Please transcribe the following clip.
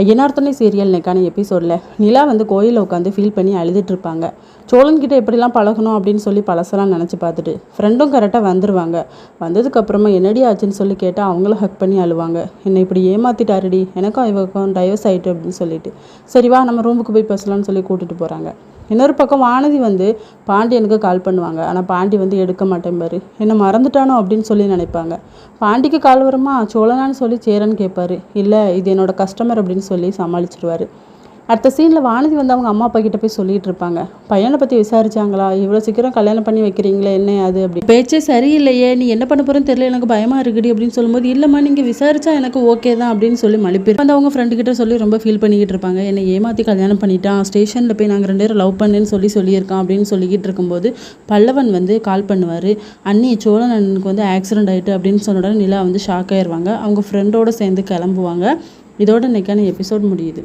ஐயனார் துணை சீரியல் இன்னைக்கான எபிசோடில் நிலா வந்து கோயிலில் உட்காந்து ஃபீல் பண்ணி அழுதுட்ருப்பாங்க. சோழன்கிட்ட எப்படிலாம் பழகணும் அப்படின்னு சொல்லி பழசெல்லாம் நினச்சி பார்த்துட்டு ஃப்ரெண்டும் கரெக்டாக வந்துடுவாங்க. வந்ததுக்கப்புறமா என்னடி ஆச்சுன்னு சொல்லி கேட்டால் அவங்களும் ஹக் பண்ணி அழுவாங்க. என்னை இப்படி ஏமாற்றிட்டாருடி, எனக்கும் இவருக்கும் டைவர்ஸ் ஆகிட்டு அப்படின்னு சொல்லிட்டு சரி வா நம்ம ரூமுக்கு போய் பேசலாம்னு சொல்லி கூட்டிகிட்டு போகிறாங்க. இன்னொரு பக்கம் வானதி வந்து பாண்டியனுக்கு கால் பண்ணுவாங்க. ஆனால் பாண்டி வந்து எடுக்க மாட்டேன் பாரு, என்னை மறந்துட்டானோ அப்படின்னு சொல்லி நினைப்பாங்க. பாண்டிக்கு கால் வருமா, சோழனான்னு சொல்லி சேரன்னு கேட்பாரு. இல்லை இது என்னோட கஸ்டமர் அப்படின்னு சொல்லி சமாளிச்சிருவாரு. அடுத்த சீனில் வானதி வந்து அவங்க அம்மா அப்பா கிட்ட போய் சொல்லிட்டு இருப்பாங்க. பையனை பற்றி விசாரிச்சாங்களா, இவ்வளோ சீக்கிரம் கல்யாணம் பண்ணி வைக்கிறீங்களே என்ன அது அப்படி பேச்சே சரியில்லையே, நீ என்ன பண்ண போகிறேன்னு தெரியல, எனக்கு பயமாக இருக்குடி அப்படின்னு சொல்லும்போது இல்லைம்மா நீங்கள் விசாரிச்சா எனக்கு ஓகே தான் அப்படின்னு சொல்லி மலிப்பேர் வந்து அவங்க ஃப்ரெண்டு கிட்ட சொல்லி ரொம்ப ஃபீல் பண்ணிக்கிட்டு இருப்பாங்க. என்னை ஏமாற்றி கல்யாணம் பண்ணிட்டான், ஸ்டேஷனில் போய் நாங்கள் 2 பேரும் லவ் பண்ணுன்னு சொல்லியிருக்கான் அப்படின்னு சொல்லிக்கிட்டு இருக்கும்போது பல்லவன் வந்து கால் பண்ணுவார். அண்ணி சோழன் அண்ணனுக்கு வந்து ஆக்சிடென்ட் ஆகிட்டு அப்படின்னு சொன்ன உடனே நிலா வந்து ஷாக் ஆயிடுவாங்க. அவங்க ஃப்ரெண்டோடு சேர்ந்து கிளம்புவாங்க. இதோட இன்னைக்கான எபிசோட் முடியுது.